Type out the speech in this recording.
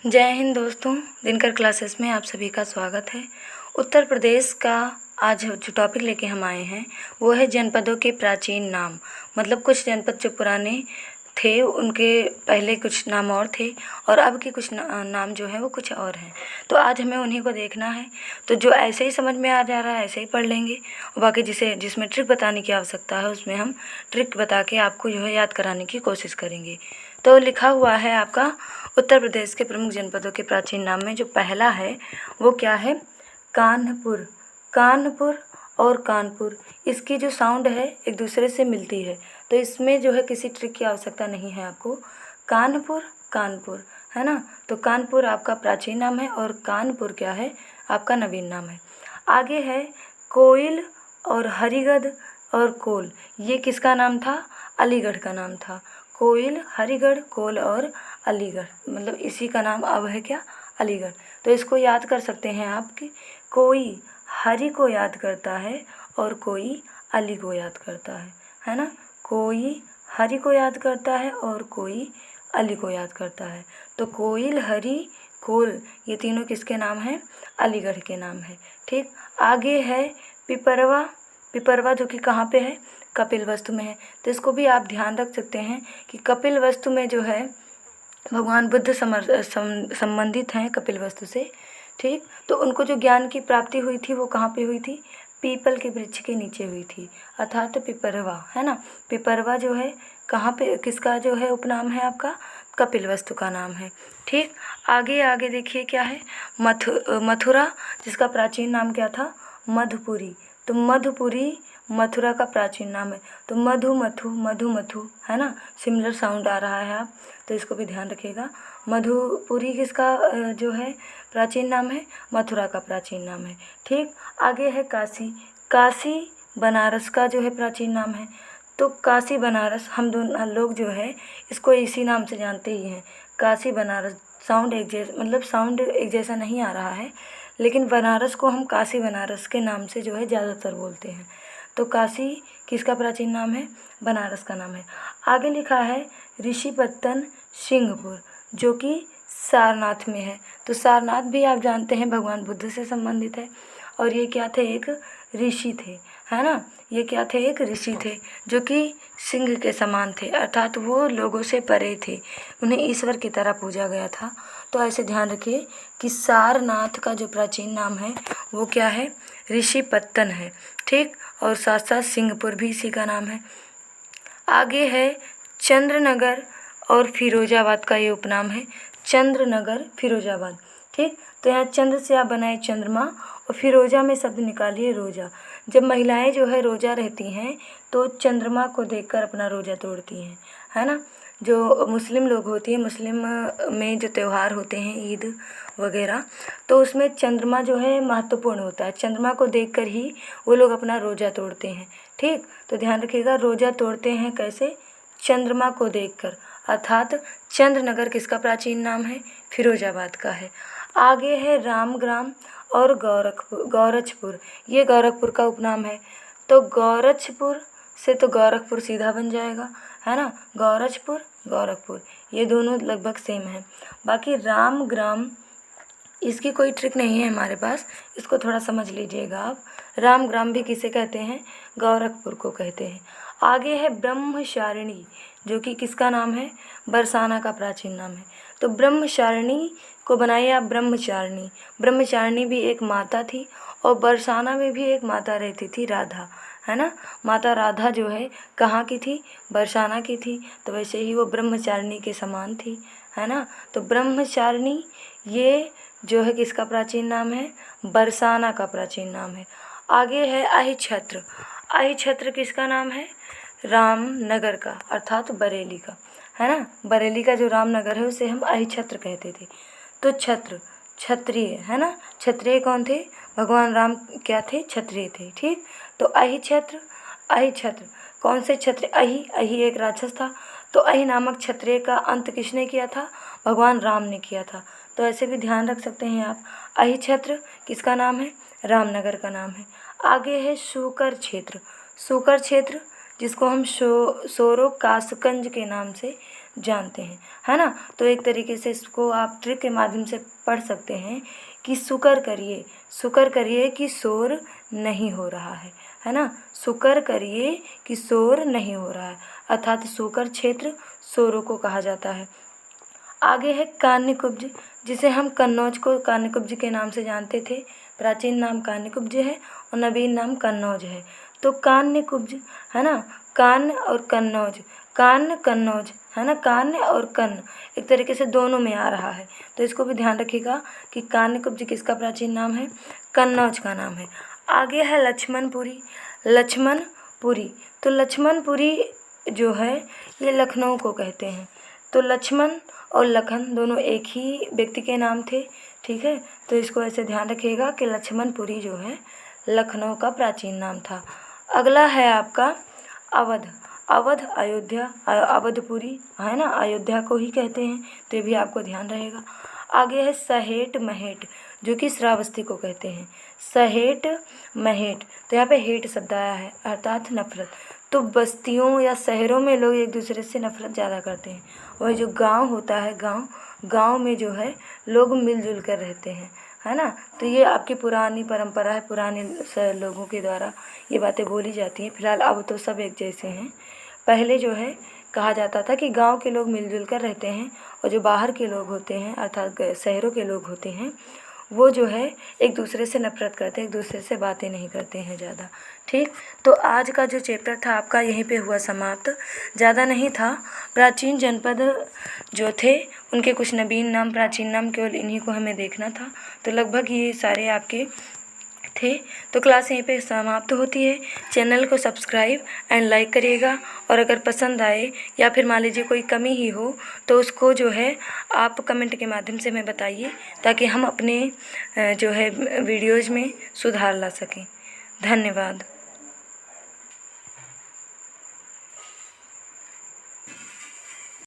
जय हिंद दोस्तों। दिनकर क्लासेस में आप सभी का स्वागत है। उत्तर प्रदेश का आज जो टॉपिक लेके हम आए हैं वो है जनपदों के प्राचीन नाम। मतलब कुछ जनपद जो पुराने थे उनके पहले कुछ नाम और थे और अब के कुछ नाम जो है वो कुछ और हैं। तो आज हमें उन्हीं को देखना है। तो जो ऐसे ही समझ में आ जा रहा है ऐसे ही पढ़ लेंगे और बाकी जिसमें ट्रिक बताने की आवश्यकता है उसमें हम ट्रिक बता के आपको जो है याद कराने की कोशिश करेंगे। तो लिखा हुआ है आपका उत्तर प्रदेश के प्रमुख जनपदों के प्राचीन नाम में जो पहला है वो क्या है? कान्हपुर। कान्हपुर और कानपुर, इसकी जो साउंड है एक दूसरे से मिलती है, तो इसमें जो है किसी ट्रिक की आवश्यकता नहीं है आपको। कानपुर कानपुर है ना, तो कानपुर आपका प्राचीन नाम है और कानपुर क्या है? आपका नवीन नाम है। आगे है कोइल और हरिगढ़ और कोल, ये किसका नाम था? अलीगढ़ का नाम था। कोइल, हरिगढ़, कोल और अलीगढ़, मतलब इसी का नाम अब है क्या? अलीगढ़। तो इसको याद कर सकते हैं आप कि कोई हरि को याद करता है और कोई अली को याद करता है ना। कोई हरि को याद करता है और कोई अली को याद करता है। तो कोइल, हरि, कोल, ये तीनों किसके नाम हैं? अलीगढ़ के नाम है। ठीक। आगे है पिपरवा। पिपरवा जो कि कहाँ पे है? कपिलवस्तु में है। तो इसको भी आप ध्यान रख सकते हैं कि कपिलवस्तु में जो है भगवान बुद्ध संबंधित हैं कपिलवस्तु से। ठीक। तो उनको जो ज्ञान की प्राप्ति हुई थी वो कहाँ पे हुई थी? पीपल के वृक्ष के नीचे हुई थी, अर्थात पिपरवा है ना। पिपरवा जो है कहाँ पे, किसका जो है उपनाम है? आपका कपिलवस्तु का नाम है। ठीक। आगे देखिए क्या है? मथुरा, जिसका प्राचीन नाम क्या था? मधुपुरी। तो मधुपुरी मथुरा का प्राचीन नाम है। तो मधु है ना, सिमिलर साउंड आ रहा है आप, तो इसको भी ध्यान रखिएगा। मधुपुरी किसका जो है प्राचीन नाम है? मथुरा का प्राचीन नाम है। ठीक। आगे है काशी। काशी बनारस का जो है प्राचीन नाम है। तो काशी बनारस, हम दोनों लोग जो है इसको इसी नाम से जानते ही हैं, काशी बनारस। साउंड एक जैसा नहीं आ रहा है, लेकिन बनारस को हम काशी बनारस के नाम से जो है ज़्यादातर बोलते हैं। तो काशी किसका प्राचीन नाम है? बनारस का नाम है। आगे लिखा है ऋषिपत्तन सिंहपुर, जो कि सारनाथ में है। तो सारनाथ भी आप जानते हैं भगवान बुद्ध से संबंधित है। और ये क्या थे? एक ऋषि थे, है ना। ये क्या थे? एक ऋषि थे जो कि सिंह के समान थे, अर्थात वो लोगों से परे थे, उन्हें ईश्वर की तरह पूजा गया था। तो ऐसे ध्यान रखिए कि सारनाथ का जो प्राचीन नाम है वो क्या है? ऋषिपत्तन है। ठीक। और साथ साथ सिंहपुर भी इसी का नाम है। आगे है चंद्रनगर और फिरोजाबाद का ये उपनाम है। चंद्रनगर, फिरोजाबाद। ठीक। तो यहाँ चंद्र से आप बनाए चंद्रमा और फिरोजा में शब्द निकालिए रोजा। जब महिलाएं जो है रोजा रहती हैं तो चंद्रमा को देखकर अपना रोजा तोड़ती हैं, है ना। जो मुस्लिम लोग होती हैं, मुस्लिम में जो त्यौहार होते हैं ईद वगैरह, तो उसमें चंद्रमा जो है महत्वपूर्ण होता है। चंद्रमा को देखकर ही वो लोग अपना रोजा तोड़ते हैं। ठीक। तो ध्यान रखिएगा, रोजा तोड़ते हैं कैसे? चंद्रमा को देखकर, अर्थात चंद्रनगर किसका प्राचीन नाम है? फिरोजाबाद का है। आगे है रामग्राम और गौरचपुर, ये गोरखपुर का उपनाम है। तो गौरचपुर से तो गोरखपुर सीधा बन जाएगा, है ना। गौरचपुर, गोरखपुर, ये दोनों लगभग सेम है। बाकी रामग्राम, इसकी कोई ट्रिक नहीं है हमारे पास, इसको थोड़ा समझ लीजिएगा आप। रामग्राम भी किसे कहते हैं? गोरखपुर को कहते हैं। आगे है ब्रह्मचारिणी, जो कि किसका नाम है? बरसाना का प्राचीन नाम है। तो ब्रह्मचारिणी को बनाइए आप ब्रह्मचारिणी। ब्रह्मचारिणी भी एक माता थी और बरसाना में भी एक माता रहती थी, राधा, है ना। माता राधा जो है कहाँ की थी? बरसाना की थी। तो वैसे ही वो ब्रह्मचारिणी के समान थी, है ना। तो ब्रह्मचारिणी ये जो है किसका प्राचीन नाम है? बरसाना का प्राचीन नाम है। आगे है अहिछत्र। अहिछत्र किसका नाम है? रामनगर का, अर्थात बरेली का, है ना। बरेली का जो रामनगर है उसे हम अहिछत्र कहते थे। तो छत्र, क्षत्रिय, है ना। क्षत्रिय कौन थे? भगवान राम क्या थे? क्षत्रिय थे। ठीक। तो अहिछत्र, अहिछत्र कौन से क्षत्रिय? अहि एक राक्षस था। तो अहि नामक क्षत्रिय का अंत किसने किया था? भगवान राम ने किया था। तो ऐसे भी ध्यान रख सकते हैं आप। अहिछत्र किसका नाम है? रामनगर का नाम है। आगे है सूकर क्षेत्र। सूकर क्षेत्र जिसको हम सोरो कासगंज के नाम से जानते हैं, है ना। तो एक तरीके से इसको आप ट्रिक के माध्यम से पढ़ सकते हैं कि शुक्र करिए कि शोर नहीं हो रहा है ना। शुक्र करिए कि शोर नहीं हो रहा है, अर्थात शूकर क्षेत्र शोरों को कहा जाता है। आगे है कान्यकुब्ज, जिसे हम कन्नौज को कान्यकुब्ज के नाम से जानते थे। प्राचीन नाम कान्यकुब्ज है और नवीन नाम कन्नौज है। तो कान्यकुब्ज है ना, कान्य और कन्नौज, कान्य कन्नौज है ना, कान्य और कन्न एक तरीके से दोनों में आ रहा है। तो इसको भी ध्यान रखिएगा कि कान्यकुब्ज किसका प्राचीन नाम है, कन्नौज का नाम है। आगे है लक्ष्मणपुरी, लक्ष्मणपुरी। तो लक्ष्मणपुरी जो है ये लखनऊ को कहते हैं। तो लक्ष्मण और लखन दोनों एक ही व्यक्ति के नाम थे, ठीक है। तो इसको ऐसे ध्यान रखिएगा कि लक्ष्मणपुरी जो है लखनऊ का प्राचीन नाम था। अगला है आपका अवध, अवध अयोध्या, अवधपुरी है ना, अयोध्या को ही कहते हैं, तो ये भी आपको ध्यान रहेगा। आगे है सहेट महेट, जो कि श्रावस्ती को कहते हैं। सहेट महेट, तो यहाँ पे हेट शब्द आया है अर्थात नफरत। तो बस्तियों या शहरों में लोग एक दूसरे से नफरत ज़्यादा करते हैं, और जो गांव होता है, गांव में जो है लोग मिलजुल कर रहते हैं, है ना। तो ये आपकी पुरानी परंपरा है, पुराने लोगों के द्वारा ये बातें बोली जाती हैं। फिलहाल अब तो सब एक जैसे हैं। पहले जो है कहा जाता था कि गांव के लोग मिलजुल कर रहते हैं, और जो बाहर के लोग होते हैं अर्थात शहरों के लोग होते हैं वो जो है एक दूसरे से नफरत करते हैं, एक दूसरे से बातें नहीं करते हैं ज़्यादा, ठीक। तो आज का जो चैप्टर था आपका यहीं पे हुआ समाप्त। ज़्यादा नहीं था, प्राचीन जनपद जो थे उनके कुछ नवीन नाम, प्राचीन नाम, केवल इन्हीं को हमें देखना था। तो लगभग ये सारे आपके थे। तो क्लास यहीं पे समाप्त होती है। चैनल को सब्सक्राइब एंड लाइक करिएगा, और अगर पसंद आए या फिर मान लीजिए कोई कमी ही हो तो उसको जो है आप कमेंट के माध्यम से हमें बताइए, ताकि हम अपने जो है वीडियोज़ में सुधार ला सकें। धन्यवाद।